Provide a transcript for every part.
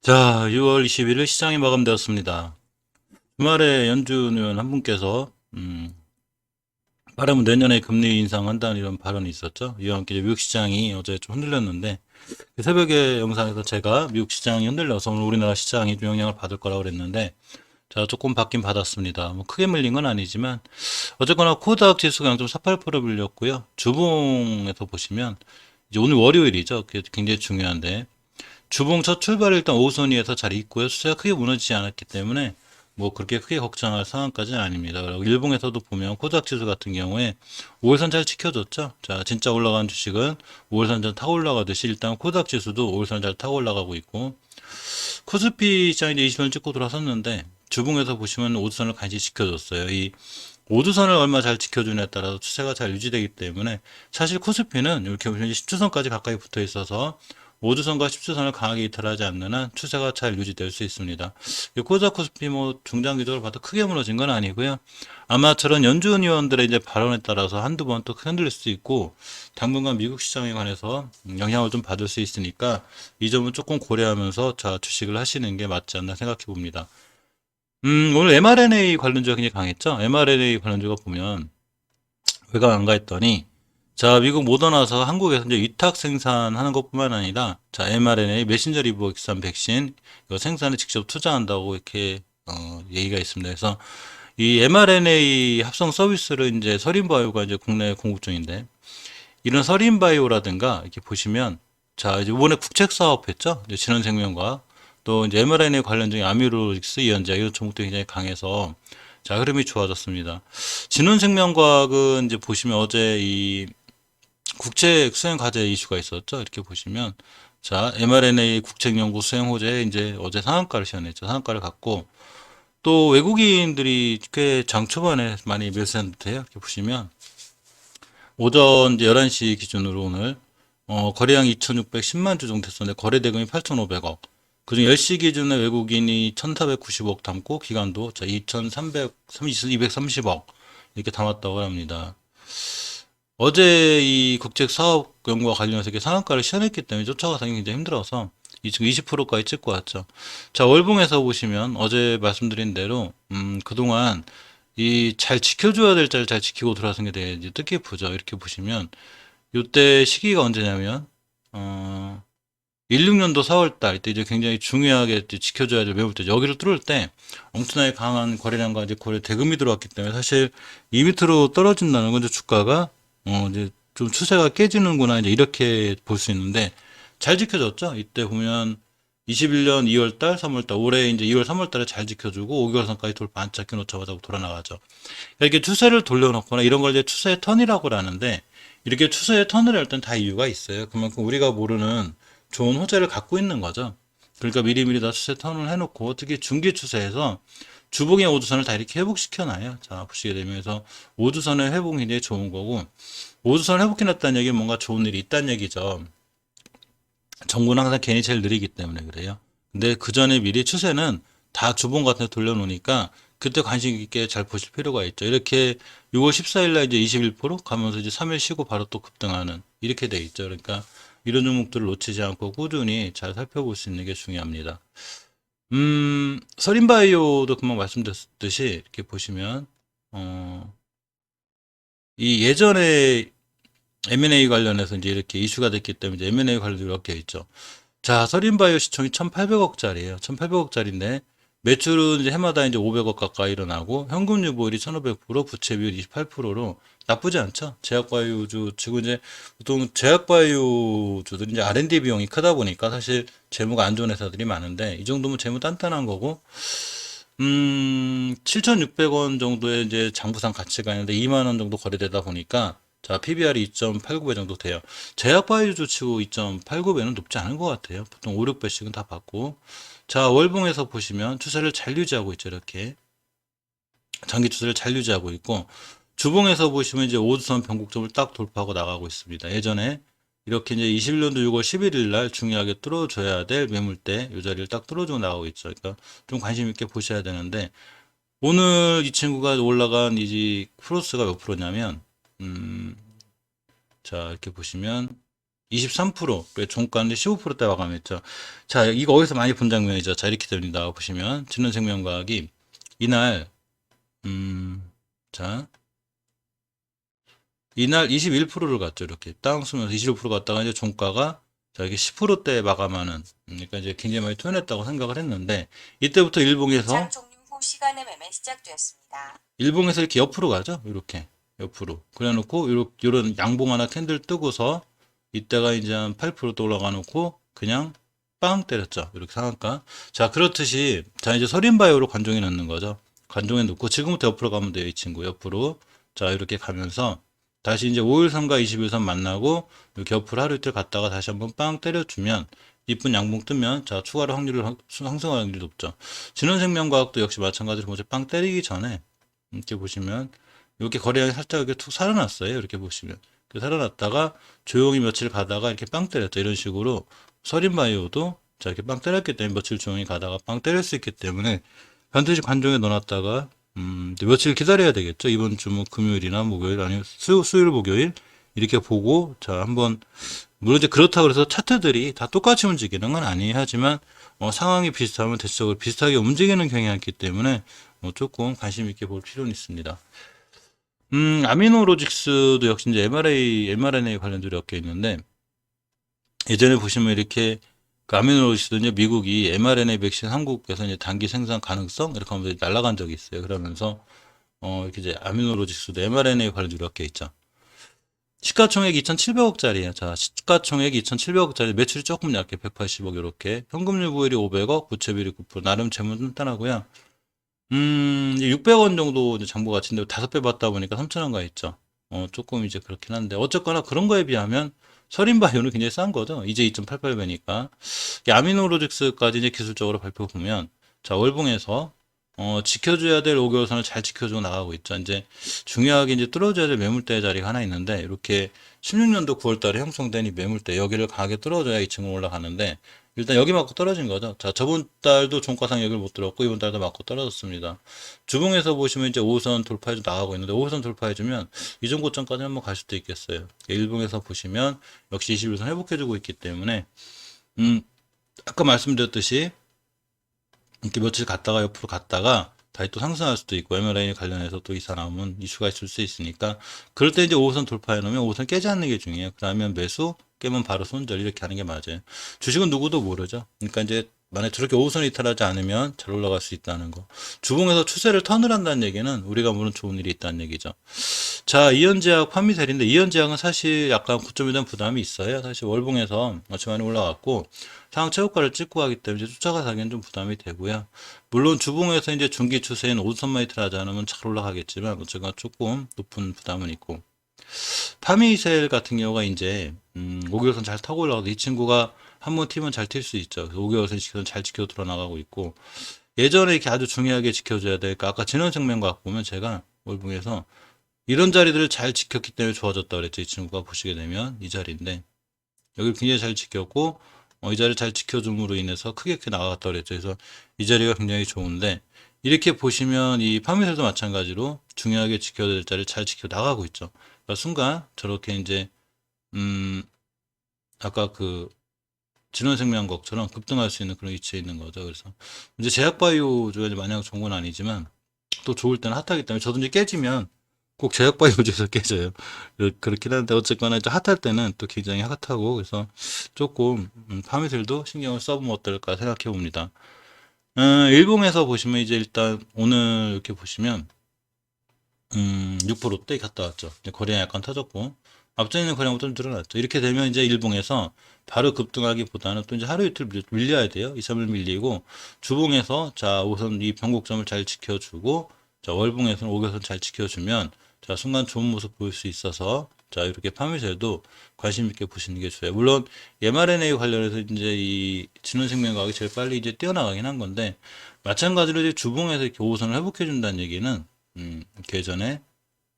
자, 6월 21일 시장이 마감되었습니다. 주말에 연준 의원 한 분께서 빠르면 내년에 금리 인상한다는 이런 발언이 있었죠. 이와 함께 이제 미국 시장이 어제 좀 흔들렸는데 새벽에 영상에서 제가 미국 시장이 흔들려서 오늘 우리나라 시장이 좀 영향을 받을 거라고 그랬는데 자, 조금 받긴 받았습니다. 뭐 크게 밀린 건 아니지만 어쨌거나 코닥 지수가 0.48% 밀렸고요. 주봉에서 보시면 이제 오늘 월요일이죠. 그게 굉장히 중요한데 주봉 첫 출발을 일단 오선위에서 잘 있고요. 수세가 크게 무너지지 않았기 때문에 뭐 그렇게 크게 걱정할 상황까지는 아닙니다. 그리고 일봉에서도 보면 코닥 지수 같은 경우에 5일선 잘 지켜줬죠. 자, 진짜 올라간 주식은 5일선 잘 타고 올라가듯이 일단 코닥 지수도 5일선 잘 타고 올라가고 있고 코스피 시장이 이제 20선 찍고 들어섰는데 주봉에서 보시면 5주선을 간신히 지켜줬어요. 이 5주선을 얼마 잘 지켜주냐에 따라서 추세가 잘 유지되기 때문에 사실 코스피는 이렇게 보시면 10주선까지 가까이 붙어 있어서 5주선과 10주선을 강하게 이탈하지 않는 한 추세가 잘 유지될 수 있습니다. 코스닥 코스피 뭐 중장기적으로 봐도 크게 무너진 건 아니고요. 아마 저런 연준 의원들의 이제 발언에 따라서 한두 번 또 흔들릴 수 있고 당분간 미국 시장에 관해서 영향을 좀 받을 수 있으니까 이 점은 조금 고려하면서 자 주식을 하시는 게 맞지 않나 생각해 봅니다. 오늘 mRNA 관련주가 굉장히 강했죠. mRNA 관련주가 보면 왜가 안 가 했더니 자 미국 모더나서 한국에서 이제 위탁 생산하는 것뿐만 아니라 자 mRNA 메신저 리보엑산 백신 이거 생산에 직접 투자한다고 이렇게 얘기가 있습니다. 그래서 이 mRNA 합성 서비스를 이제 서린바이오가 이제 국내에 공급 중인데 이런 서린바이오라든가 이렇게 보시면 자 이제 이번에 국책 사업 했죠. 이제 진원생명과 또 이제 mRNA 관련된 아미로직스 이연제 이런 종목도 굉장히 강해서 자 흐름이 좋아졌습니다. 진원생명과학은 이제 보시면 어제 이 국책 수행 과제 이슈가 있었죠. 이렇게 보시면 자 mRNA 국책 연구 수행 호재에 이제 어제 상한가를 시현했죠. 상한가를 갖고 또 외국인들이 꽤 장 초반에 많이 매수했는데요. 이렇게 보시면 오전 이제 11시 기준으로 오늘 거래량 2,610만 주 정도 됐었는데 거래 대금이 8,500억. 그중 10시 기준에 외국인이 1,490억 담고 기간도 자 2,230억 이렇게 담았다고 합니다. 어제 이 국책 사업 연구와 관련해서 이렇게 상한가를 시현했기 때문에 쫓아가기 굉장히 힘들어서 이 지금 20%까지 찍고 왔죠. 자, 월봉에서 보시면 어제 말씀드린 대로 그동안 이 잘 지켜줘야 될 자를 잘 지키고 들어서는 게 되게 이제 뜻깊으죠. 이렇게 보시면 요때 시기가 언제냐면 16년도 4월달 이때 이제 굉장히 중요하게 이제 지켜줘야 될 매물대 여기를 뚫을 때 엄청나게 강한 거래량과 이제 거래 대금이 들어왔기 때문에 사실 이 밑으로 떨어진다는 건 이제 주가가 이제 좀 추세가 깨지는구나 이제 이렇게 볼 수 있는데 잘 지켜졌죠. 이때 보면 21년 2월달, 3월달 올해 이제 2월, 3월달에 잘 지켜주고 5개월선까지 돌파 안 잡혀 놓자마자 돌아 나가죠. 이렇게 추세를 돌려놓거나 이런 걸 이제 추세의 턴이라고 하는데 이렇게 추세의 턴을 할 땐 다 이유가 있어요. 그만큼 우리가 모르는 좋은 호재를 갖고 있는 거죠. 그러니까 미리미리 다 추세 턴을 해놓고 특히 중기 추세에서 주봉의 5주선을 다 이렇게 회복시켜놔요. 자, 보시게 되면서 5주선의 회복이 굉장히 좋은 거고 5주선 회복해놨다는 얘기는 뭔가 좋은 일이 있다는 얘기죠. 정부는 항상 괜히 제일 느리기 때문에 그래요. 근데 그 전에 미리 추세는 다 주봉 같은 데 돌려놓으니까 그때 관심 있게 잘 보실 필요가 있죠. 이렇게 6월 14일 날 이제 21% 가면서 이제 3일 쉬고 바로 또 급등하는 이렇게 돼 있죠. 그러니까 이런 종목들을 놓치지 않고 꾸준히 잘 살펴볼 수 있는 게 중요합니다. 서린바이오도 금방 말씀드렸듯이 이렇게 보시면 이 예전에 M&A 관련해서 이제 이렇게 이슈가 됐기 때문에 이제 M&A 관련도 이렇게 있죠. 자, 서린바이오 시총이 1,800억짜리예요. 1,800억짜리인데 매출은 이제 해마다 이제 500억 가까이 일어나고 현금 유보율이 1,500%, 부채 비율 28%로 나쁘지 않죠. 제약바이오주 지금 이제 보통 제약바이오주들이 이제 R&D 비용이 크다 보니까 사실 재무가 안 좋은 회사들이 많은데 이 정도면 재무 단단한 거고 7,600원 정도의 이제 장부상 가치가 있는데 2만 원 정도 거래되다 보니까 자, PBR이 2.89배 정도 돼요. 제약바이오주 치고 2.89배는 높지 않은 것 같아요. 보통 5, 6배씩은 다 받고. 자, 월봉에서 보시면 추세를 잘 유지하고 있죠. 이렇게. 장기 추세를 잘 유지하고 있고. 주봉에서 보시면 이제 5주선 변곡점을 딱 돌파하고 나가고 있습니다. 예전에 이렇게 이제 21년도 6월 11일 날 중요하게 뚫어줘야 될 매물대 이 자리를 딱 뚫어주고 나가고 있죠. 그러니까 좀 관심 있게 보셔야 되는데 오늘 이 친구가 올라간 이 크로스가 몇 프로냐면 자, 이렇게 보시면 23%, 종가인데 15%대 마감했죠. 자, 이거 어디서 많이 본 장면이죠. 자, 이렇게 됩니다. 보시면, 진원생명과학이 이날, 자, 이날 21%를 갔죠. 이렇게 땅 쓰면서 21% 갔다가 이제 종가가 자, 이게 10%대 마감하는, 그러니까 이제 굉장히 많이 투현했다고 생각을 했는데, 이때부터 장 종료 후 시간의 매매 시작되었습니다. 일봉에서 이렇게 옆으로 가죠. 이렇게 옆으로. 그래 놓고 요런 양봉 하나 캔들 뜨고서 이때가 이제 한 8%또 올라가 놓고 그냥 빵 때렸죠. 이렇게 상한가. 자, 그렇듯이 자, 이제 서린바이오로 관종에 넣는 거죠. 관종에 넣고 지금부터 옆으로 가면 돼요. 이 친구 옆으로. 자, 이렇게 가면서 다시 이제 5일선과 20일선 만나고 이렇게 옆으로 하루 이틀 갔다가 다시 한번 빵 때려주면 이쁜 양봉 뜨면 자, 추가로 상승할 확률이 높죠. 진원생명과학도 역시 마찬가지로 먼저 빵 때리기 전에 이렇게 보시면 이렇게 거래량이 살짝 이렇게 툭 살아났어요. 이렇게 보시면 살아났다가 조용히 며칠 가다가 이렇게 빵 때렸죠. 이런 식으로 서린바이오도 자 이렇게 빵 때렸기 때문에 며칠 조용히 가다가 빵 때릴 수 있기 때문에 반드시 관종에 넣어놨다가 이제 며칠 기다려야 되겠죠. 이번 주 뭐 금요일이나 목요일 아니면 수요일 목요일 이렇게 보고 자 한번 물론 이제 그렇다고 해서 차트들이 다 똑같이 움직이는 건 아니에요. 하지만 상황이 비슷하면 대체적으로 비슷하게 움직이는 경향이 있기 때문에 조금 관심 있게 볼 필요는 있습니다. 아미노로직스도 역시 이제 mRNA 관련들이 엮여 있는데 예전에 보시면 이렇게 그 아미노로직스도 이제 미국이 mRNA 백신 한국에서 이제 단기 생산 가능성 이렇게 하면서 날아간 적이 있어요. 그러면서 이렇게 이제 아미노로직스도 mRNA 관련들이 엮여 있죠. 시가총액 2,700억짜리예요. 자, 시가총액 2,700억짜리 매출이 조금 약해 180억 이렇게 현금 유보율이 500억, 부채비율이 9%. 나름 재무 탄탄하고요. 600원 정도 이제 장부 가치인데 5배 받다 보니까 3,000원 가 있죠. 조금 이제 그렇긴 한데 어쨌거나 그런 거에 비하면 서린바이오는 굉장히 싼 거죠. 이제 2.88배니까. 아미노로직스까지 이제 기술적으로 발표 보면 자, 월봉에서 지켜줘야 될 5개월선을 잘 지켜주고 나가고 있죠. 이제 중요하게 이제 뚫어줘야 될 매물대 자리가 하나 있는데 이렇게 16년도 9월 달에 형성된 이 매물대 여기를 강하게 뚫어줘야 2층으로 올라가는데 일단 여기 맞고 떨어진 거죠. 자, 저번 달도 종가상 여기를 못 들었고 이번 달도 맞고 떨어졌습니다. 주봉에서 보시면 이제 5선 돌파해서 나가고 있는데 5선 돌파해주면 이전 고점까지 한번 갈 수도 있겠어요. 일봉에서 보시면 역시 21선 회복해주고 있기 때문에 아까 말씀드렸듯이 이렇게 며칠 갔다가 옆으로 갔다가 다시 또 상승할 수도 있고 M&A 관련해서 또 이사 나오면 이슈가 있을 수 있으니까 그럴 때 이제 5선 돌파해 놓으면 5선 깨지 않는 게 중요해요. 그러면 매수 깨면 바로 손절 이렇게 하는 게 맞아요. 주식은 누구도 모르죠. 그러니까 이제 만약 저렇게 5선 이탈하지 않으면 잘 올라갈 수 있다는 거. 주봉에서 추세를 턴을 한다는 얘기는 우리가 모르는 좋은 일이 있다는 얘기죠. 자, 이현제약 판미셀인데 이현제약은 사실 약간 9점에 대한 부담이 있어요. 사실 월봉에서 어찌 많이 올라갔고 상황 최고가를 찍고 가기 때문에 쫓아가 사기는 좀 부담이 되고요. 물론 주봉에서 이제 중기 추세인 5선만 이탈하지 않으면 잘 올라가겠지만 어쨌거나 조금 높은 부담은 있고 파미셀 같은 경우가 이제 5개월선 잘 타고 올라가도 이 친구가 한번 튀면 잘 튈 수 있죠. 5개월선 지켜서 잘 지켜 들어나가고 있고 예전에 이렇게 아주 중요하게 지켜줘야 될까 아까 진원생명과학 보면 제가 월봉에서 이런 자리들을 잘 지켰기 때문에 좋아졌다 그랬죠. 이 친구가 보시게 되면 이 자리인데 여기를 굉장히 잘 지켰고 이 자리를 잘 지켜줌으로 인해서 크게 나가갔다 그랬죠. 그래서 이 자리가 굉장히 좋은데 이렇게 보시면 이 파미셀도 마찬가지로 중요하게 지켜야 될 자리를 잘 지켜 나가고 있죠. 그러니까 순간 저렇게 이제 아까 그 진원생명과학처럼 급등할 수 있는 그런 위치에 있는 거죠. 그래서 이제 제약바이오주가 이제 마냥 좋은 건 아니지만 또 좋을 때는 핫하기 때문에 저도 이제 깨지면 꼭 제약바이오주에서 깨져요. 그렇긴 한데 어쨌거나 이제 핫할 때는 또 굉장히 핫하고 그래서 조금 파미셀도 신경을 써보면 어떨까 생각해 봅니다. 일봉에서 보시면 이제 일단 오늘 이렇게 보시면 6%대 갔다 왔죠. 이제 거래량 약간 터졌고 앞전에 있는 거래량보다 좀 늘어났죠. 이렇게 되면 이제 일봉에서 바로 급등하기보다는 또 이제 하루 이틀 밀려야 돼요. 2, 3일 밀리고 주봉에서 자 우선 이 변곡점을 잘 지켜주고 자 월봉에서는 5개선 잘 지켜주면 자 순간 좋은 모습 보일 수 있어서 자 이렇게 파미셀도 관심 있게 보시는 게 좋아요. 물론 mRNA 관련해서 이제 이 진원생명과학이 제일 빨리 이제 뛰어나가긴 한 건데 마찬가지로 이제 주봉에서 이렇게 5선을 회복해 준다는 얘기는 예전에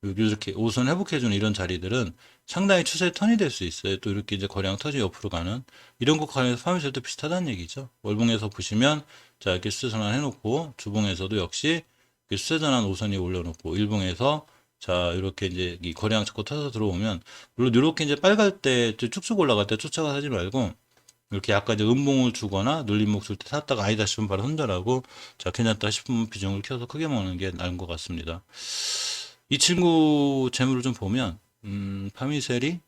이렇게 5선 회복해주는 이런 자리들은 상당히 추세 턴이 될 수 있어요. 또 이렇게 이제 거래량 터지 옆으로 가는 이런 것 관련해서 파미셀도 비슷하다는 얘기죠. 월봉에서 보시면 자 이렇게 수세 전환 해놓고 주봉에서도 역시 수세 전환 5선이 올려놓고 일봉에서 자, 이렇게 이제 이 거래량 잡고 터서 들어오면, 물론 이렇게 이제 빨갈 때, 쭉쭉 올라갈 때 쫓아가 하지 말고, 이렇게 약간 이제 음봉을 주거나 눌림목 줄 때 샀다가 아니다 싶으면 바로 손절하고, 자, 괜찮다 싶으면 비중을 키워서 크게 먹는 게 나은 것 같습니다. 이 친구 재물을 좀 보면, 파미셀이,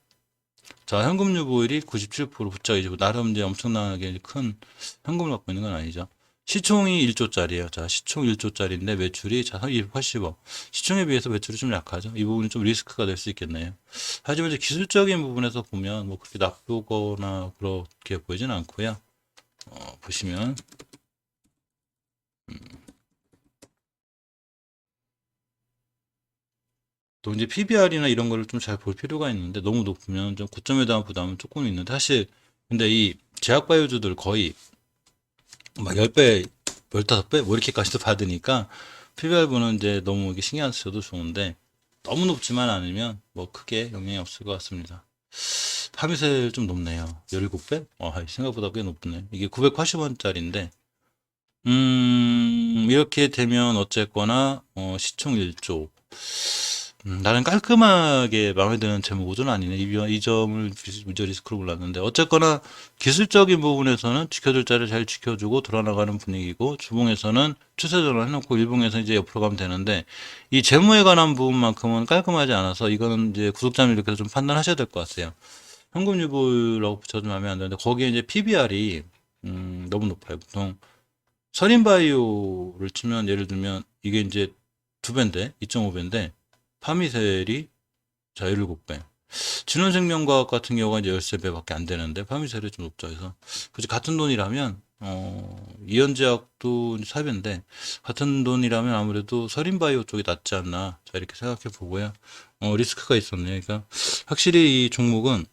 자, 현금 유보율이 97% 붙자이고, 나름 이제 엄청나게 큰 현금을 갖고 있는 건 아니죠. 시총이 1조짜리예요. 자, 시총 1조짜리인데 매출이 자, 280억. 시총에 비해서 매출이 좀 약하죠. 이 부분이 좀 리스크가 될 수 있겠네요. 하지만 이제 기술적인 부분에서 보면 뭐 그렇게 나쁘거나 그렇게 보이진 않고요. 보시면 또 이제 PBR이나 이런 거를 좀 잘 볼 필요가 있는데 너무 높으면 좀 고점에 대한 부담은 조금 있는데 사실 근데 이 제약바이오주들 거의 막 10배, 15배 뭐 이렇게까지도 받으니까 PBR분은 이제 너무 이게 신경 안 쓰셔도 좋은데 너무 높지만 않으면 뭐 크게 영향이 없을 것 같습니다. 파미셀 좀 높네요. 17배? 생각보다 꽤 높네. 이게 980원짜리인데 이렇게 되면 어쨌거나 시총 1조. 나는 깔끔하게 마음에 드는 제목은 아니네. 이 점을 무저 리스크로 골랐는데 어쨌거나 기술적인 부분에서는 지켜줄 자를 잘 지켜주고 돌아나가는 분위기고 주봉에서는 추세 전환 해놓고 일봉에서 이제 옆으로 가면 되는데 이 재무에 관한 부분만큼은 깔끔하지 않아서 이거는 이제 구독자님 이렇게 해서 좀 판단하셔야 될 것 같아요. 현금 유보율라고 붙여주면 하면 안 되는데 거기에 이제 PBR이 너무 높아요. 보통 서린바이오를 치면 예를 들면 이게 이제 2배인데 2.5배인데 파미셀이 자 17배. 진원생명과학 같은 경우가 이제 13배밖에 안 되는데 파미셀이 좀 높죠. 그래서 굳이 같은 돈이라면 이현제약도 4배인데 같은 돈이라면 아무래도 서린바이오 쪽이 낫지 않나 자 이렇게 생각해 보고요. 리스크가 있었네요. 그러니까 확실히 이 종목은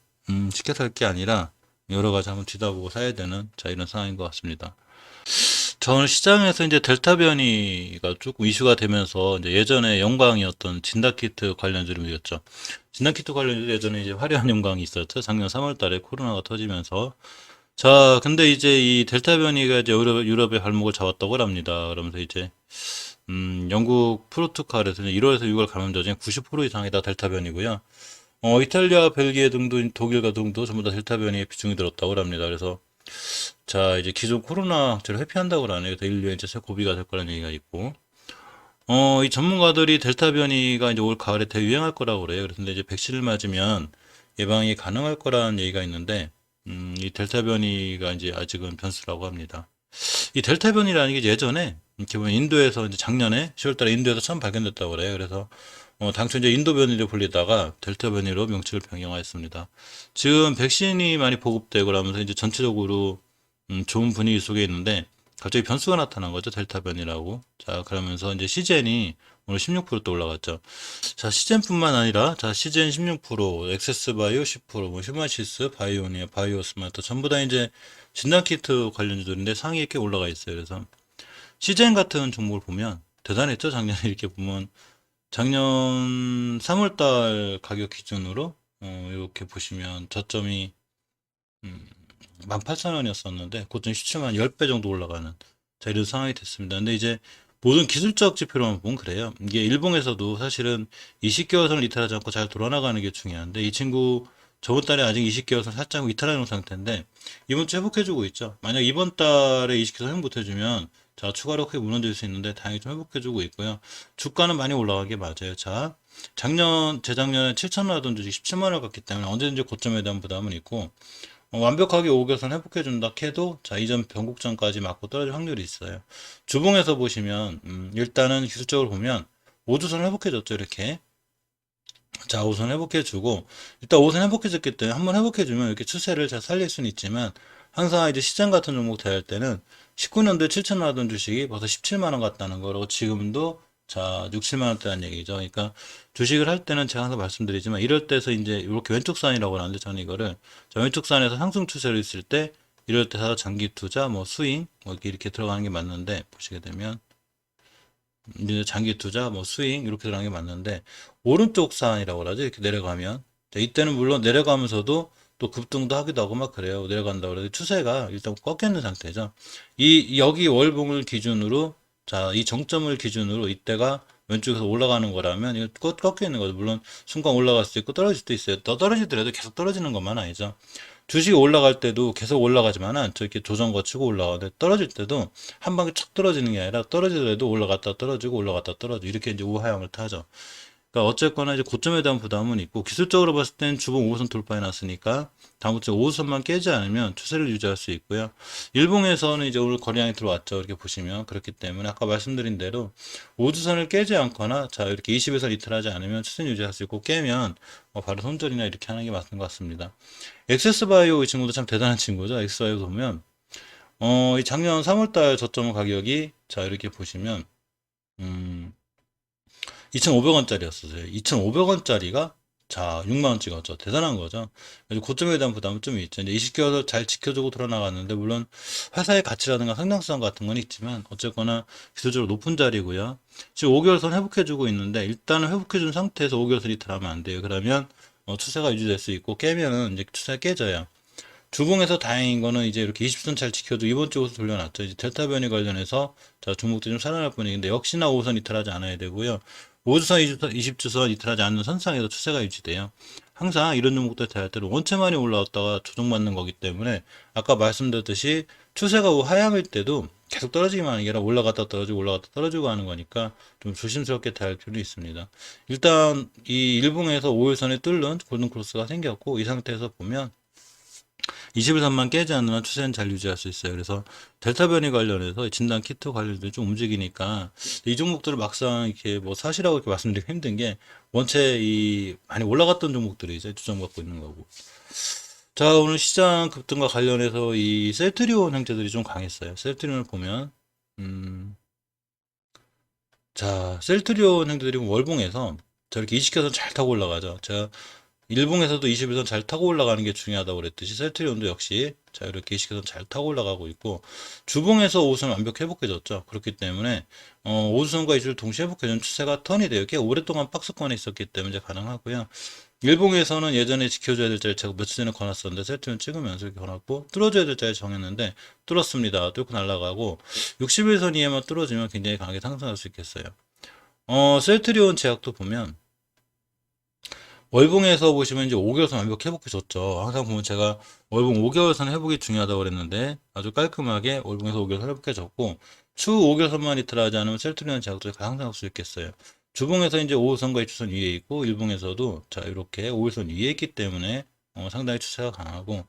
쉽게 살 게 아니라 여러 가지 한번 뒤다보고 사야 되는 자 이런 상황인 것 같습니다. 저는 시장에서 이제 델타 변이가 조금 이슈가 되면서 이제 예전에 영광이었던 진단키트 관련주들이었죠. 진단키트 관련주 예전에 이제 화려한 영광이 있었죠. 작년 3월 달에 코로나가 터지면서. 자, 근데 이제 이 델타 변이가 이제 유럽의 발목을 잡았다고 합니다. 그러면서 이제, 영국 포르투갈에서는 1월에서 6월 감염자 중에 90% 이상이 다 델타 변이고요. 이탈리아, 벨기에 등도 독일과 등도 전부 다 델타 변이의 비중이 들었다고 합니다. 그래서 자, 이제 기존 코로나 확제를 회피한다고 하네요. 그래서 인류의 이제 새 고비가 될 거라는 얘기가 있고. 이 전문가들이 델타 변이가 이제 올 가을에 대유행할 거라고 그래요. 그런데 이제 백신을 맞으면 예방이 가능할 거라는 얘기가 있는데, 이 델타 변이가 이제 아직은 변수라고 합니다. 이 델타 변이라는 게 예전에, 이렇게 보면 인도에서 이제 작년에 10월 달에 인도에서 처음 발견됐다고 그래요. 그래서, 당초 이제 인도 변이로 불리다가 델타 변이로 명칭을 변경하였습니다. 지금 백신이 많이 보급되고 그러면서 이제 전체적으로 좋은 분위기 속에 있는데 갑자기 변수가 나타난 거죠. 델타 변이라고. 자, 그러면서 이제 시젠이 오늘 16%또 올라갔죠. 자, 시젠뿐만 아니라 자, 시젠 16%, 엑세스바이오 10%, 뭐 휴마시스, 바이오니아, 바이오스마트 전부 다 이제 진단키트 관련주들인데 상위에 꽤 올라가 있어요. 그래서 시젠 같은 종목을 보면 대단했죠. 작년에 이렇게 보면 작년 3월 달 가격 기준으로 이렇게 보시면 저점이 18,000원이었었는데 고점 시초만 10배 정도 올라가는 자 이런 상황이 됐습니다. 근데 이제 모든 기술적 지표로만 보면 그래요. 이게 일봉에서도 사실은 20개월선을 이탈하지 않고 잘 돌아나가는 게 중요한데 이 친구 저번 달에 아직 20개월선 살짝 이탈하는 상태인데 이번 주 회복해주고 있죠. 만약 이번 달에 20개월선 회복 못해주면 자 추가로 크게 무너질 수 있는데 다행히 좀 회복해주고 있고요. 주가는 많이 올라간 게 맞아요. 자 재작년에 7,000원 하던 주식 17만 원 갔기 때문에 언제든지 고점에 대한 부담은 있고 완벽하게 5개선 회복해준다 해도 자 이전 변곡점까지 맞고 떨어질 확률이 있어요. 주봉에서 보시면 일단은 기술적으로 보면 5주선 회복해줬죠 이렇게. 자 5선 회복해주고 일단 5선 회복해줬기 때문에 한번 회복해주면 이렇게 추세를 잘 살릴 수는 있지만 항상 이제 시장 같은 종목 대할 때는 19년도에 7,000원 하던 주식이 벌써 17만 원 갔다는 거로 지금도 자 6, 7만 원대라는 얘기죠. 그러니까 주식을 할 때는 제가 항상 말씀드리지만 이럴 때서 이제 이렇게 왼쪽 산이라고 하는데 저는 이거를 자, 왼쪽 산에서 상승 추세를 있을 때 이럴 때서 장기 투자 뭐 스윙 뭐 이렇게 들어가는 게 맞는데 보시게 되면 이제 장기 투자 뭐 스윙 이렇게 들어가는 게 맞는데 오른쪽 산이라고 하죠. 이렇게 내려가면 자, 이때는 물론 내려가면서도 또 급등도 하기도 하고 막 그래요. 내려간다고 그래도 추세가 일단 꺾여 있는 상태죠. 이 여기 월봉을 기준으로 자, 이 정점을 기준으로 이때가 왼쪽에서 올라가는 거라면 이거 꺾여 있는 거죠. 물론 순간 올라갈 수도 있고 떨어질 수도 있어요. 더 떨어지더라도 계속 떨어지는 것만 아니죠. 주식이 올라갈 때도 계속 올라가지만 않죠. 이렇게 조정 거치고 올라가는데 떨어질 때도 한 방에 착 떨어지는 게 아니라 떨어지더라도 올라갔다 떨어지고 올라갔다 떨어지고 이렇게 이제 우하향을 타죠. 그러니까 어쨌거나 이제 고점에 대한 부담은 있고 기술적으로 봤을 땐 주봉 5호선 돌파해 놨으니까 다음부터 5호선만 깨지 않으면 추세를 유지할 수 있고요. 일봉에서는 이제 오늘 거래량이 들어왔죠. 이렇게 보시면 그렇기 때문에 아까 말씀드린 대로 5주선을 깨지 않거나 자 이렇게 20에서 이탈하지 않으면 추세는 유지할 수 있고 깨면 바로 손절이나 이렇게 하는 게 맞는 것 같습니다. 엑세스바이오 이 친구도 참 대단한 친구죠. 엑스바이오 보면 이 작년 3월달 저점 가격이 자 이렇게 보시면 2,500원짜리였어요. 2,500원짜리가 자 6만원 찍었죠. 대단한 거죠. 그래서 고점에 대한 부담은 좀 있죠. 이제 20개월 잘 지켜주고 돌아나갔는데 물론 회사의 가치라든가 상당성 같은 건 있지만 어쨌거나 기술적으로 높은 자리고요. 지금 5개월선 회복해주고 있는데 일단은 회복해준 상태에서 5개월선 이탈하면 안 돼요. 그러면 추세가 유지될 수 있고 깨면은 이제 추세가 깨져요. 주봉에서 다행인 거는 이제 이렇게 20선 잘 지켜도 이번 주 5선 돌려놨죠. 이제 델타 변이 관련해서 자 종목들이 좀 살아날 뿐인데 역시나 5선 이탈하지 않아야 되고요. 5주선, 20주선 이탈하지 않는 선상에서 추세가 유지돼요. 항상 이런 종목들 대할 때는 원체 많이 올라왔다가 조정받는 거기 때문에 아까 말씀드렸듯이 추세가 하향일 때도 계속 떨어지기만 하는 게 아니라 올라갔다 떨어지고 올라갔다 떨어지고 하는 거니까 좀 조심스럽게 대할 필요는 있습니다. 일단 이 일봉에서 5일선에 뚫는 골든크로스가 생겼고 이 상태에서 보면 21선만 깨지 않는 한 추세는 잘 유지할 수 있어요. 그래서 델타 변이 관련해서 진단 키트 관련해서 좀 움직이니까 이 종목들을 막상 이렇게 뭐 사시라고 이렇게 말씀드리기 힘든 게 원체 이 많이 올라갔던 종목들이 이제 주장받고 있는 거고. 자, 오늘 시장 급등과 관련해서 이 셀트리온 형제들이 좀 강했어요. 셀트리온을 보면 자, 셀트리온 형제들이 월봉에서 저렇게 이식해서 잘 타고 올라가죠. 제가 일봉에서도 21선 잘 타고 올라가는 게 중요하다고 그랬듯이 셀트리온도 역시 자 이렇게 20선 잘 타고 올라가고 있고 주봉에서 5선 완벽히 회복해졌죠. 그렇기 때문에 5선과 20을 동시에 회복해준 추세가 턴이 돼요. 꽤 오랫동안 박스권에 있었기 때문에 가능하고요. 일봉에서는 예전에 지켜줘야 될 자리 제가 며칠 전에 거놨었는데 셀트리온 찍으면서 이렇게 거놨고 뚫어줘야 될 자리 정했는데 뚫었습니다. 뚫고 날아가고 61선 이하만 뚫어지면 굉장히 강하게 상승할 수 있겠어요. 셀트리온 제약도 보면 월봉에서 보시면 이제 5개월선 완벽히 회복해줬죠. 항상 보면 제가 월봉 5개월선 회복이 중요하다고 그랬는데 아주 깔끔하게 월봉에서 5개월선 회복해줬고 추후 5개월선만 이탈하지 않으면 셀트리온 제약도 상승할 수 있겠어요. 주봉에서 이제 5호선과 2초선 위에 있고 일봉에서도 자 이렇게 5일선 위에 있기 때문에 상당히 추세가 강하고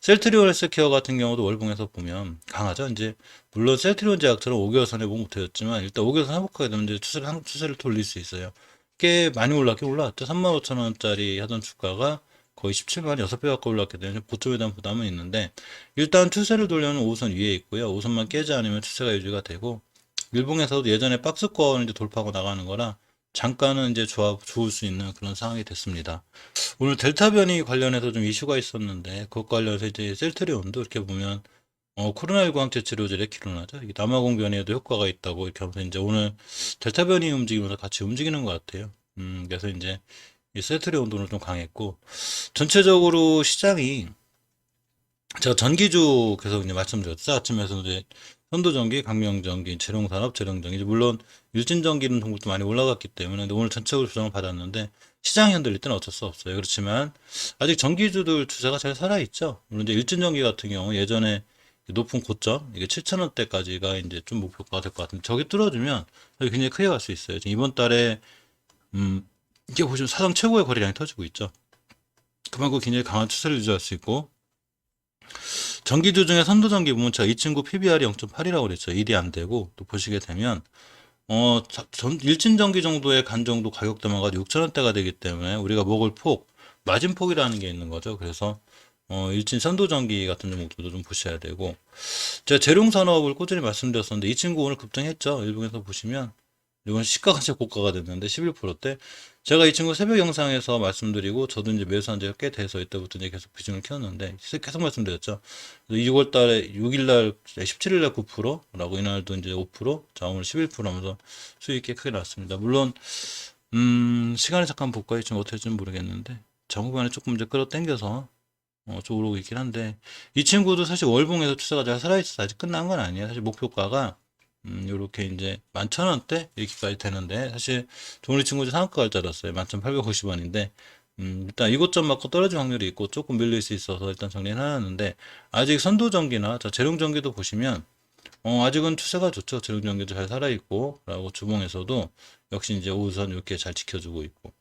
셀트리온 헬스케어 같은 경우도 월봉에서 보면 강하죠. 이제 물론 셀트리온 제약처럼 5개월선 회복 못해줬지만 일단 5개월선 회복하게 되면 이제 추세를 돌릴 수 있어요. 꽤 많이 올랐긴 올라왔죠. 35,000원짜리 하던 주가가 거의 17만 6배 가까이 올랐기 때문에 고점에 대한 부담은 있는데 일단 추세를 돌려는 5선 위에 있고요. 5선만 깨지 않으면 추세가 유지가 되고 일봉에서도 예전에 박스권 이제 돌파하고 나가는 거라 잠깐은 이제 좋을 수 있는 그런 상황이 됐습니다. 오늘 델타 변이 관련해서 좀 이슈가 있었는데 그것 관련해서 이제 셀트리온도 이렇게 보면 코로나19 항체 치료제 레키로나죠. 이게 남아공 변이에도 효과가 있다고 이렇게 하면서 이제 오늘 델타 변이 움직이면서 같이 움직이는 것 같아요. 그래서 이제 이 셀트리온 오늘 좀 강했고 전체적으로 시장이 제가 전기주 계속 이제 말씀드렸죠. 아침에서 이제 선도전기, 강명전기, 재룡산업, 재룡전기 이제 물론 일진전기는 종목도 많이 올라갔기 때문에 오늘 전체적으로 조정을 받았는데 시장이 흔들릴 때는 어쩔 수 없어요. 그렇지만 아직 전기주들 주세가 잘 살아있죠. 물론 이제 일진전기 같은 경우 예전에 높은 고점 이게 7,000원대까지가 이제 좀 목표가 될 것 같은데 저기 뚫어주면 굉장히 크게 갈 수 있어요. 지금 이번 달에 이게 보시면 사상 최고의 거래량이 터지고 있죠. 그만큼 굉장히 강한 추세를 유지할 수 있고 전기주 중에 선도전기 보면 제가 이 친구 PBR이 0.8이라고 그랬죠. 일이 안 되고 또 보시게 되면 일진전기 정도의 간 정도 가격대만 가지고 6,000원대가 되기 때문에 우리가 먹을 마진폭이라는 게 있는 거죠. 그래서 일진 선도전기 같은 종목들도 좀 보셔야 되고 제가 재룡산업을 꾸준히 말씀드렸었는데 이 친구 오늘 급등했죠. 일봉에서 보시면 이건 시가가 제 고가가 됐는데 11%대 제가 이 친구 새벽 영상에서 말씀드리고 저도 이제 매수한 지가 꽤 돼서 이때부터 이제 계속 비중을 키웠는데 계속 말씀드렸죠. 6월 달에 6일 날 17일 날 9%라고 이날도 이제 5%, 자 오늘 11% 하면서 수익이 꽤 크게 났습니다. 물론 시간을 잠깐 볼까요? 지금 어떻게 될지 모르겠는데 장후반에 조금 이제 끌어당겨서 좀 오르고 있긴 한데 이 친구도 사실 월봉에서 추세가 잘 살아있어서 아직 끝난 건 아니에요. 사실 목표가가 요렇게 이제 11,000원대 이렇게까지 되는데, 사실 우리 친구 상한가 갈자랐어요. 11,850원인데, 일단 이곳 점 맞고 떨어질 확률이 있고 조금 밀릴 수 있어서 일단 정리는 해놨는데, 아직 선도전기나 재룡전기도 보시면 아직은 추세가 좋죠. 재룡전기도 잘 살아있고, 라고 주봉에서도 역시 이제 우선 이렇게 잘 지켜주고 있고,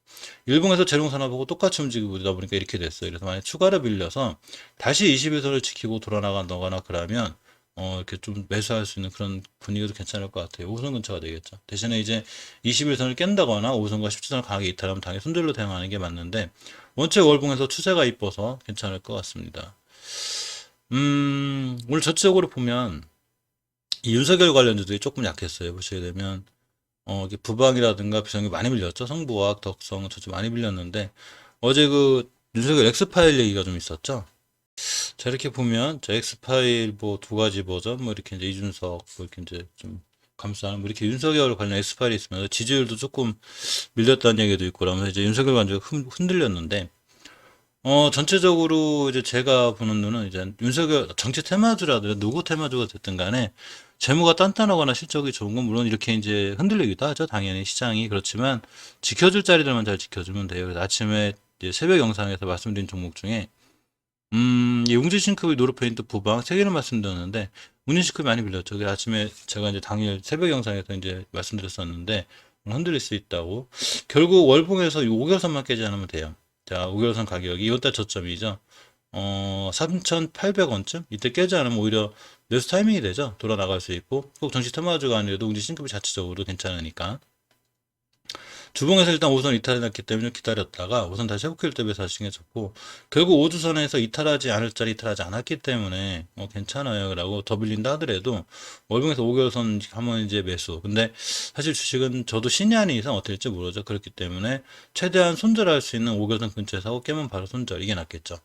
일봉에서 재룡산업하고 똑같이 움직이다 보니까 이렇게 됐어요. 그래서 만약 추가로 빌려서 다시 21선을 지키고 돌아나간다거나 그러면 이렇게 좀 매수할 수 있는 그런 분위기도 괜찮을 것 같아요. 5선 근처가 되겠죠. 대신에 이제 21선을 깬다거나 5선과 17선을 강하게 이탈하면 당연히 손절로 대응하는 게 맞는데, 원체 월봉에서 추세가 이뻐서 괜찮을 것 같습니다. 오늘 전체적으로 보면 이 윤석열 관련주들이 조금 약했어요. 보시게 되면 이게 부방이라든가 비상이 많이 밀렸죠. 성부학, 덕성 저쪽 많이 밀렸는데, 어제 그 윤석열 엑스파일 얘기가 좀 있었죠. 자, 이렇게 보면 자 엑스파일 뭐 두 가지 버전 뭐 이렇게 이제 이준석 뭐 이렇게 이제 좀 감싸는 뭐 이렇게 윤석열 관련 엑스파일이 있으면서 지지율도 조금 밀렸다는 얘기도 있고, 그러면서 이제 윤석열 관계가 흔들렸는데, 전체적으로 이제 제가 보는 눈은 이제 윤석열 정치 테마주라든지 누구 테마주가 됐든 간에 재무가 단단하거나 실적이 좋은 건 물론 이렇게 이제 흔들리기도 하죠. 당연히 시장이. 그렇지만 지켜줄 자리들만 잘 지켜주면 돼요. 그래서 아침에 이제 새벽 영상에서 말씀드린 종목 중에 이 웅진싱크비 노르페인트 부방 세 개를 말씀드렸는데, 웅진싱크비 많이 빌렸죠. 그래서 아침에 제가 이제 당일 새벽 영상에서 이제 말씀드렸었는데 흔들릴 수 있다고. 결국 월봉에서 5개월선만 깨지 않으면 돼요. 자, 5개월선 가격이 이것도 저점이죠. 3,800원쯤 이때 깨지 않으면 오히려 매수 타이밍이 되죠. 돌아 나갈 수 있고, 꼭 정시 테마주가 아니라도 웅진싱크비 자체적으로 괜찮으니까. 주봉에서 일단 5선 이탈해놨기 때문에 기다렸다가 5선 다시 회복킬 때 매수 하시는 게 좋고, 결국 5주선에서 이탈하지 않을 자리 이탈하지 않았기 때문에 괜찮아요 라고 더 빌린다 하더라도 월봉에서 5개월선 하면 이제 매수. 근데 사실 주식은 저도 신이 아닌 이상 어떻게 될지 모르죠. 그렇기 때문에 최대한 손절할 수 있는 5개월선 근처에서 하고 깨면 바로 손절, 이게 낫겠죠.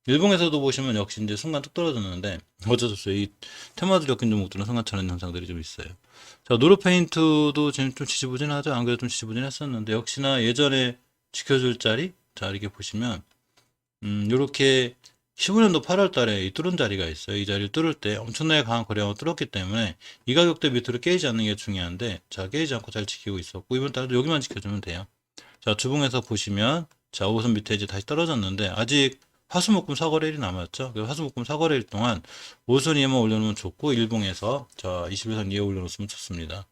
일봉에서도 보시면 역시 이제 순간 뚝 떨어졌는데 어쩔 수 없어요. 이 테마주 엮인 종목들은 순간 차는 현상들이 좀 있어요. 자, 노르페인트도 지금 좀 지지부진하죠. 안 그래도 좀 지지부진했었는데 역시나 예전에 지켜줄 자리, 자 이렇게 보시면 요렇게 15년도 8월 달에 이 뚫은 자리가 있어요. 이 자리를 뚫을 때 엄청나게 강한 거래량을 뚫었기 때문에 이 가격대 밑으로 깨지지 않는 게 중요한데, 자 깨지지 않고 잘 지키고 있었고, 이번 달도 여기만 지켜주면 돼요. 자, 주봉에서 보시면 자 5선 밑에 이제 다시 떨어졌는데 아직 화수목금 사거래일이 남았죠. 그 화수목금 사거래일 동안 5선 이에만 올려놓으면 좋고, 일봉에서 자 21선 이에 올려놓으면 좋습니다.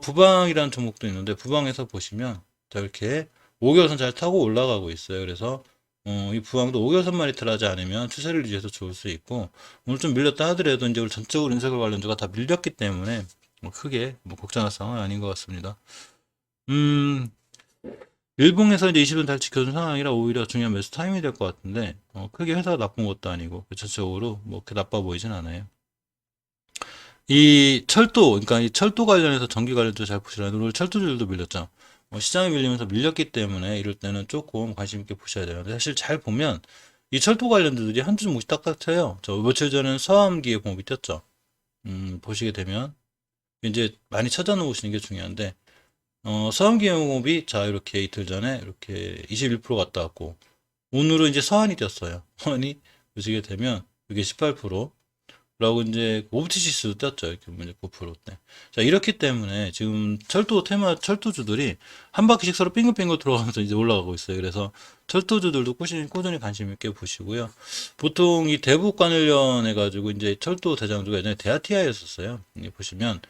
부방이라는 종목도 있는데 부방에서 보시면 자 이렇게 5개월선 잘 타고 올라가고 있어요. 그래서 이 부방도 5개월선만 이탈하지 않으면 추세를 유지해서 좋을 수 있고, 오늘 좀 밀렸다 하더라도 이제 우리 전적으로 인석열 관련주가 다 밀렸기 때문에 뭐 크게 뭐 걱정할 상황은 아닌 것 같습니다. 일봉에서 이제 20은 잘 지켜준 상황이라 오히려 중요한 매수 타임이 될 것 같은데, 크게 회사가 나쁜 것도 아니고 전체적으로 뭐 그렇게 나빠 보이진 않아요. 이 철도, 그러니까 이 철도 관련해서 전기 관련도 잘 보시라면 오늘 철도주들도 밀렸죠. 시장이 밀리면서 밀렸기 때문에 이럴 때는 조금 관심 있게 보셔야 되는데, 사실 잘 보면 이 철도 관련주들이 한두 종목씩 딱딱 쳐요. 저 며칠 전에는 서암기계공업이 떴죠. 보시게 되면 이제 많이 찾아놓으시는 게 중요한데, 서암기계공업이 자 이렇게 이틀 전에 이렇게 21% 갔다 왔고, 오늘은 이제 서한이 뛰었어요. 서한이 보시게 되면 이게 18%, 라고 이제 오브티시스도 떴죠. 이렇게 보면 이제 9%대. 자, 이렇기 때문에 지금 철도 테마 철도주들이 한 바퀴씩 서로 빙글빙글 들어가면서 이제 올라가고 있어요. 그래서 철도주들도 꾸준히 관심 있게 보시고요. 보통 이 대북 관련해 가지고 이제 철도 대장주가 예전에 대아티아였었어요. 여기 보시면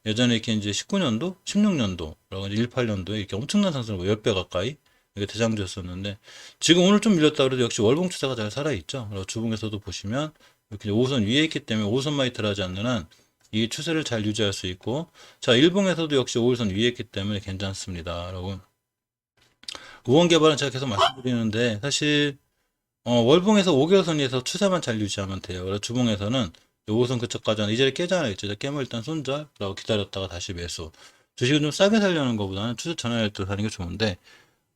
예전에 이렇게 이제 19년도, 16년도, 이제 18년도에 이렇게 엄청난 상승을 10배 가까이 이게 대장주였었는데, 지금 오늘 좀 밀렸다 그래도 역시 월봉 추세가 잘 살아있죠. 그리고 주봉에서도 보시면 이렇게 5선 위에 있기 때문에 5선만 이탈하지 않는 한 이 추세를 잘 유지할 수 있고, 자 일봉에서도 역시 5일선 위에 있기 때문에 괜찮습니다. 여러분, 우원 개발은 제가 계속 말씀드리는데 사실 월봉에서 5개월선에서 추세만 잘 유지하면 돼요. 그래서 주봉에서는 5선 그쪽까지는 이 자리 깨잖아요. 이제 깨면 일단 손절라고 기다렸다가 다시 매수. 주식은 좀 싸게 살려는 것보다는 추세 전환할 때 하는 게 좋은데,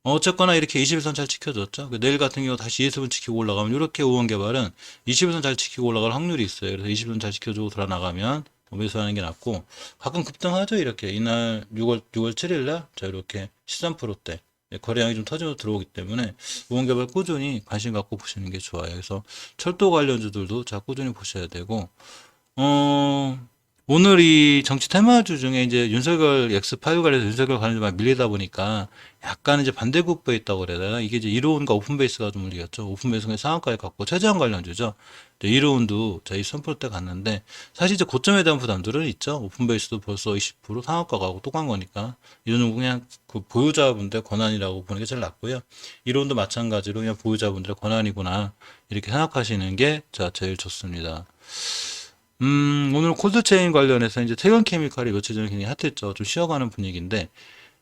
어쨌거나 이렇게 21선 잘 지켜줬죠. 내일 같은 경우 다시 20선 지키고 올라가면 이렇게 우원개발은 21선 잘 지키고 올라갈 확률이 있어요. 그래서 20선 잘 지켜주고 돌아 나가면 매수하는 게 낫고, 가끔 급등하죠. 이렇게 이날 6월 7일 날 자 이렇게 13%대 거래량이 좀 터지면서 들어오기 때문에 우원개발 꾸준히 관심 갖고 보시는 게 좋아요. 그래서 철도 관련주들도 자 꾸준히 보셔야 되고, 오늘 이 정치 테마주 중에 이제 윤석열 X5 관련해서 윤석열 관련해서 막 밀리다 보니까 약간 이제 반대급부에 있다고 그래야 되나? 이게 이제 이로운과 오픈베이스가 좀 밀리겠죠. 오픈베이스가 상한가에 갔고 최저한 관련주죠. 이로운도 저희 3%대 갔는데 사실 이제 고점에 대한 부담들은 있죠. 오픈베이스도 벌써 20% 상한가 가고 또 간 거니까 이런 좀 그냥 그 보유자분들 권한이라고 보는 게 제일 낫고요. 이로운도 마찬가지로 그냥 보유자분들의 권한이구나 이렇게 생각하시는 게 제일 좋습니다. 오늘 콜드체인 관련해서 이제 태경 케미칼이 며칠 전에 굉장히 핫했죠. 좀 쉬어가는 분위기인데,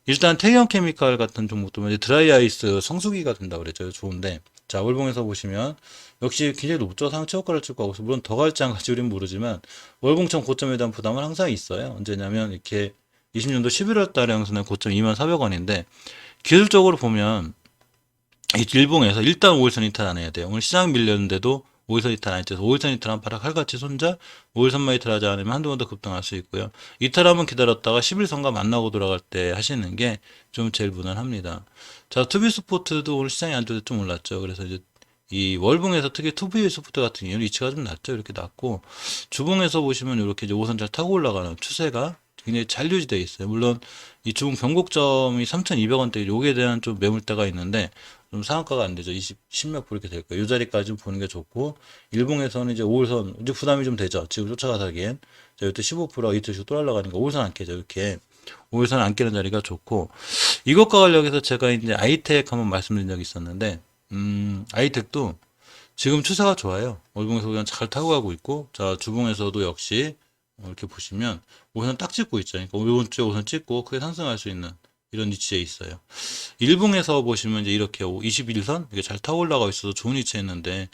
일단 태경 케미칼 같은 종목도 이제 드라이 아이스 성수기가 된다고 그랬죠. 좋은데. 자, 월봉에서 보시면, 역시 굉장히 높죠. 상최고가를 찍고 하고, 물론 더 갈지 안 갈지 우리는 모르지만, 월봉점 고점에 대한 부담은 항상 있어요. 언제냐면, 이렇게 20년도 11월 달에 항상 고점 24,400원인데, 기술적으로 보면, 이 일봉에서 일단 5일선 이탈 안 해야 돼요. 오늘 시장 밀렸는데도 5일선 이탈 안 했죠. 5일선 이탈한 파락 칼같이 손자 5일선만 이탈하지 않으면 한두 번 더 급등할 수 있고요. 이탈하면 기다렸다가 11선과 만나고 돌아갈 때 하시는 게 좀 제일 무난합니다. 자, 투비스포트도 오늘 시장이 안 좋을 때 좀 올랐죠. 그래서 이제 이 월봉에서 특히 투비스포트 같은 경우는 위치가 좀 낮죠. 이렇게 낮고 주봉에서 보시면 이렇게 이제 5선 잘 타고 올라가는 추세가 굉장히 잘 유지되어 있어요. 물론 이 주봉 변곡점이 3,200원대 요기에 대한 좀 매물대가 있는데 좀 상한가가 안 되죠. 10몇 프로 이렇게 될 거예요. 이 자리까지 보는 게 좋고, 일봉에서는 이제 5일선, 이제 부담이 좀 되죠. 지금 쫓아가서 하기엔. 자, 이때 15%가 이틀씩 또 올라가니까 5일선 안 깨죠. 이렇게. 5일선 안 깨는 자리가 좋고, 이것과 관련해서 제가 이제 아이텍 한번 말씀드린 적이 있었는데, 아이텍도 지금 추세가 좋아요. 월봉에서 그냥 잘 타고 가고 있고, 자, 주봉에서도 역시, 이렇게 보시면, 5선 딱 찍고 있죠. 그러니까 이번 주에 5선 찍고 크게 상승할 수 있는 이런 위치에 있어요. 일봉에서 보시면 이제 이렇게 21선 이게 잘 타고 올라가 있어서 좋은 위치에 있는데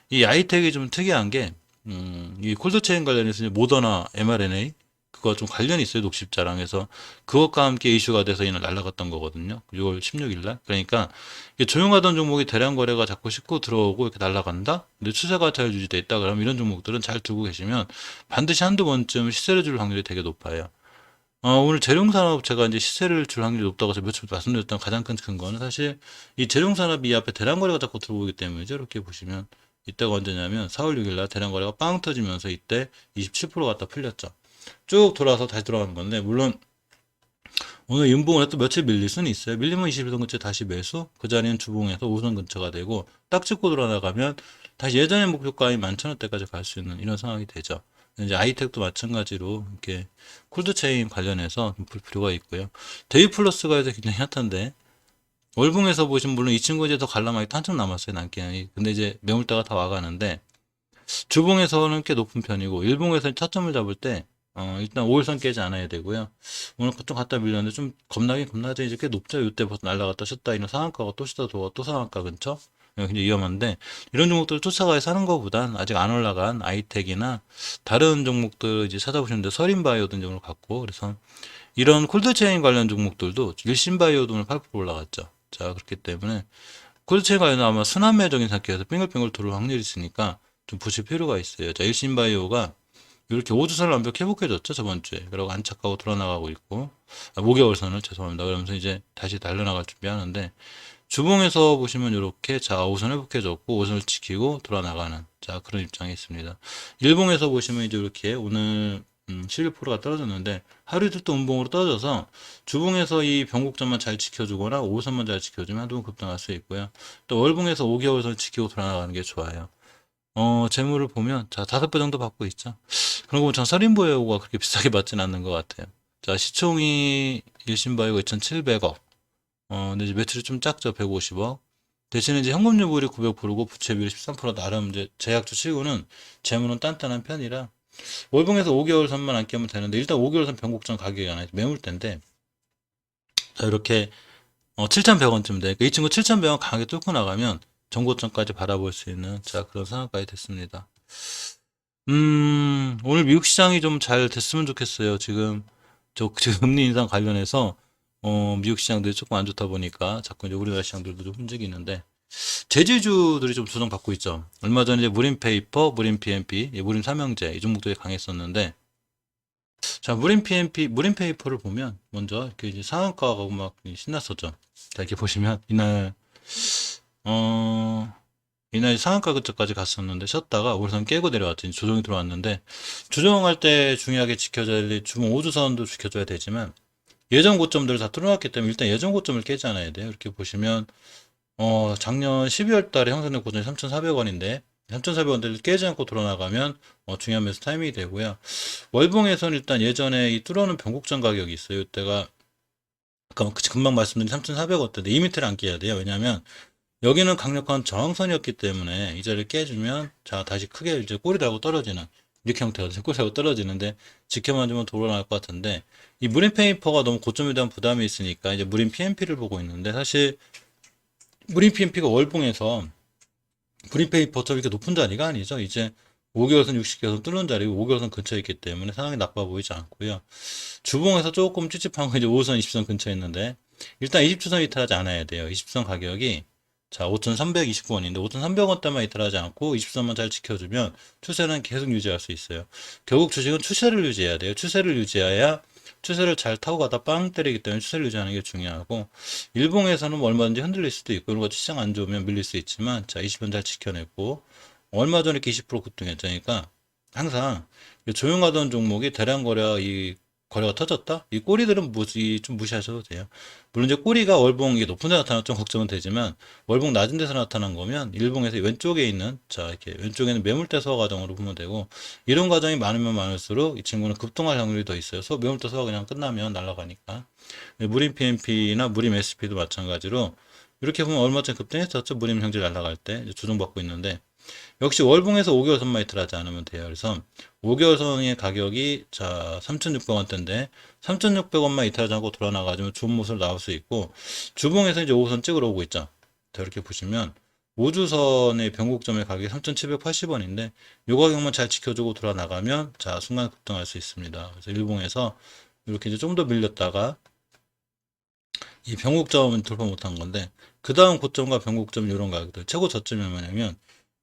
이 아이텍이 좀 특이한 게 이 콜드체인 관련해서 이제 모더나 mRNA 그거 좀 관련이 있어요. 녹십자랑에서 그것과 함께 이슈가 돼서 이날 날아갔던 거거든요. 6월 16일 날. 그러니까 이게 조용하던 종목이 대량 거래가 자꾸 싣고 들어오고 이렇게 날아간다. 근데 추세가 잘 유지돼 있다 그러면 이런 종목들은 잘 두고 계시면 반드시 한두 번쯤 시세를 줄 확률이 되게 높아요. 오늘 재룡산업 제가 이제 시세를 줄 확률이 높다고 해서 며칠 말씀드렸던 가장 큰 거는 사실 이 재룡산업이 이 앞에 대량거래가 자꾸 들어오기 때문이죠. 이렇게 보시면 이때가 언제냐면 4월 6일 날 대량거래가 빵 터지면서 이때 27% 갖다 풀렸죠. 쭉 돌아서 다시 들어가는 건데 물론 오늘 윤봉을 또 며칠 밀릴 수는 있어요. 밀리면 21선 근처 다시 매수 그 자리는 주봉에서 5선 근처가 되고 딱 찍고 돌아나가면 다시 예전의 목표가인 11,000원대까지 갈 수 있는 이런 상황이 되죠. 이제 아이텍도 마찬가지로 이렇게 콜드체인 관련해서 볼 필요가 있고요. 데이플러스가 이제 굉장히 핫한데 월봉에서 보시면 물론 이 친구 이제 더 관람하기 한참 남았어요. 남기는. 근데 이제 매물대가 다 와가는데 주봉에서는 꽤 높은 편이고 일봉에서 타점을 잡을 때 일단 5일선 깨지 않아야 되고요. 오늘 좀 갖다 밀렸는데 좀 겁나긴 겁나죠. 이제 꽤 높죠. 이때 벌써 날라갔다 쉬었다 이런 상한가가 또 쉬다 도가 또 상한가 근처. 굉장히 위험한데 이런 종목들 쫓아가서 사는 것보단 아직 안 올라간 아이텍이나 다른 종목들 이제 찾아보시는데 서린바이오 등 종목을 갖고 그래서 이런 콜드체인 관련 종목들도 일신바이오도 오늘 8% 올라갔죠. 자 그렇기 때문에 콜드체인 관련 아마 순환매적인 상태에서 빙글빙글 돌을 확률이 있으니까 좀 보실 필요가 있어요. 자 일신바이오가 이렇게 5주선을 완벽히 회복해줬죠 저번 주에. 그리고 안착하고 돌아나가고 있고 5개월선을 죄송합니다. 그러면서 이제 다시 달려나갈 준비하는데 주봉에서 보시면 이렇게 자 5선 회복해줬고 5선을 지키고 돌아나가는 자 그런 입장이 있습니다. 일봉에서 보시면 이제 이렇게 오늘 11%가 떨어졌는데 하루 이틀 또 음봉으로 떨어져서 주봉에서 이 변곡점만 잘 지켜주거나 5선만 잘 지켜주면 한두 번 급등할 수 있고요. 또 월봉에서 5개월선 지키고 돌아나가는 게 좋아요. 재물을 보면 자 5배 정도 받고 있죠. 그런 거 보면 전 서린보이오가 그렇게 비싸게 받진 않는 것 같아요. 자 시총이 일신바이오가 2,700억 근데 이제 매출이 좀 작죠. 150억. 대신에 이제 현금유불이 900%고 부채비율이 13% 나름 이제 제약주 치고는 재물은 단단한 편이라 월봉에서 5개월 선만 안 깨면 되는데 일단 5개월 선 변곡점 가격이 하나 매물대인데 자 이렇게 7,100원쯤 돼. 그러니까 이 친구 7,100원 강하게 뚫고 나가면 정고점까지 바라볼 수 있는 자 그런 상황까지 됐습니다. 오늘 미국 시장이 좀 잘 됐으면 좋겠어요. 지금 지금 금리 인상 관련해서 미국 시장들이 조금 안 좋다 보니까 자꾸 이제 우리나라 시장들도 좀 움직이는데 제재주들이 좀 조정받고 있죠. 얼마 전에 이제 무림페이퍼, 무림 PMP, 무림 삼형제 이 종목들이 강했었는데 자 무림 PMP, 무림 페이퍼를 보면 먼저 이렇게 이제 상한가가 막 신났었죠. 자 이렇게 보시면 이날 이날 상한가 근처까지 갔었는데 쉬었다가 오르선 깨고 내려왔더니 조정이 들어왔는데 조정할 때 중요하게 지켜줘야 될 주봉 5주선도 지켜줘야 되지만 예전 고점들을 다 뚫어놨기 때문에 일단 예전 고점을 깨지 않아야 돼요. 이렇게 보시면 작년 12월 달에 형성된 고점이 3,400원인데 3,400원대를 깨지 않고 돌아나가면 중요한 매수 타이밍이 되고요. 월봉에서는 일단 예전에 이 뚫어놓은 변곡점 가격이 있어요. 이때가 아까 금방 말씀드린 3,400원대인데 이 밑에를 안 깨야 돼요. 왜냐하면 여기는 강력한 저항선이었기 때문에 이 자리를 깨주면 자 다시 크게 이제 꼬리 달고 떨어지는 이렇게 형태가 돼서 꼬리 달고 떨어지는데 지켜만 주면 돌아날 것 같은데 이 무림 페이퍼가 너무 고점에 대한 부담이 있으니까 이제 무림 PMP를 보고 있는데 사실 무림 PMP가 월봉에서 무림 페이퍼처럼 이렇게 높은 자리가 아니죠. 이제 5개월선 60개월선 뚫는 자리고 5개월선 근처에 있기 때문에 상황이 나빠 보이지 않고요. 주봉에서 조금 찝찝한 거 이제 5선 20선 근처에 있는데 일단 20주선 이탈하지 않아야 돼요. 20선 가격이 자 5,329원인데 5,300원대만 이탈하지 않고 20선만 잘 지켜주면 추세는 계속 유지할 수 있어요. 결국 주식은 추세를 유지해야 돼요. 추세를 유지해야 추세를 잘 타고 가다 빵 때리기 때문에 추세를 유지하는 게 중요하고 일봉에서는 뭐 얼마든지 흔들릴 수도 있고 이런 거 시장 안 좋으면 밀릴 수 있지만 자 20원 잘 지켜냈고 얼마 전에 이렇게 20% 급등했다니까 항상 조용하던 종목이 대량 거래 이 거래가 터졌다? 이 꼬리들은 좀 무시하셔도 돼요. 물론 이제 꼬리가 월봉 이 높은 데 나타나 좀 걱정은 되지만 월봉 낮은 데서 나타난 거면 일봉에서 왼쪽에 있는 자 이렇게 왼쪽에는 매물대 소화 과정으로 보면 되고 이런 과정이 많으면 많을수록 이 친구는 급등할 확률이 더 있어요. 매물대 소화 그냥 끝나면 날아가니까 무림 PMP나 무림 SP도 마찬가지로 이렇게 보면 얼마 전에 급등했었죠. 무림 형질 날아갈 때 조정받고 있는데 역시 월봉에서 5개월 선만 이탈하지 않으면 돼요. 그래서 5개월 선의 가격이 자 3,600원대인데 3,600원만 이탈하지 않고 돌아나가지고 좋은 모습을 나올 수 있고 주봉에서 이제 5선 찍으러 오고 있죠. 자 이렇게 보시면 5주선의 변곡점의 가격이 3,780원인데 이 가격만 잘 지켜주고 돌아나가면 자 순간 급등할 수 있습니다. 그래서 일봉에서 이렇게 이제 좀 더 밀렸다가 이 변곡점은 돌파 못한 건데 그 다음 고점과 변곡점 이런 가격들 최고 저점이 뭐냐면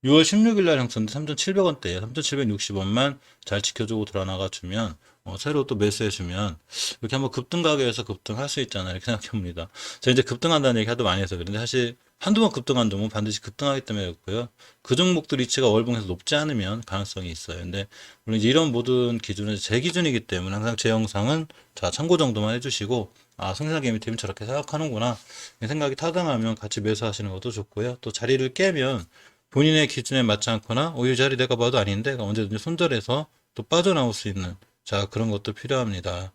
6월 16일 날 형성된 3,700원대에 3,760원만 잘 지켜주고 돌아나가 주면 새로 또 매수해 주면 이렇게 한번 급등 가격에서 급등할 수 있잖아요. 이렇게 생각해 봅니다. 제가 이제 급등한다는 얘기 하도 많이 해서 그런데 사실 한두 번 급등한 종목은 반드시 급등하기 때문에 그렇고요. 그 종목들 위치가 월봉에서 높지 않으면 가능성이 있어요. 근데 물론 이제 이런 모든 기준은 제 기준이기 때문에 항상 제 영상은 자 참고 정도만 해주시고 아 성장개미팀이 저렇게 생각하는구나 생각이 타당하면 같이 매수하시는 것도 좋고요. 또 자리를 깨면 본인의 기준에 맞지 않거나 이 자리 내가 봐도 아닌데 언제든지 손절해서 또 빠져나올 수 있는 자 그런 것도 필요합니다.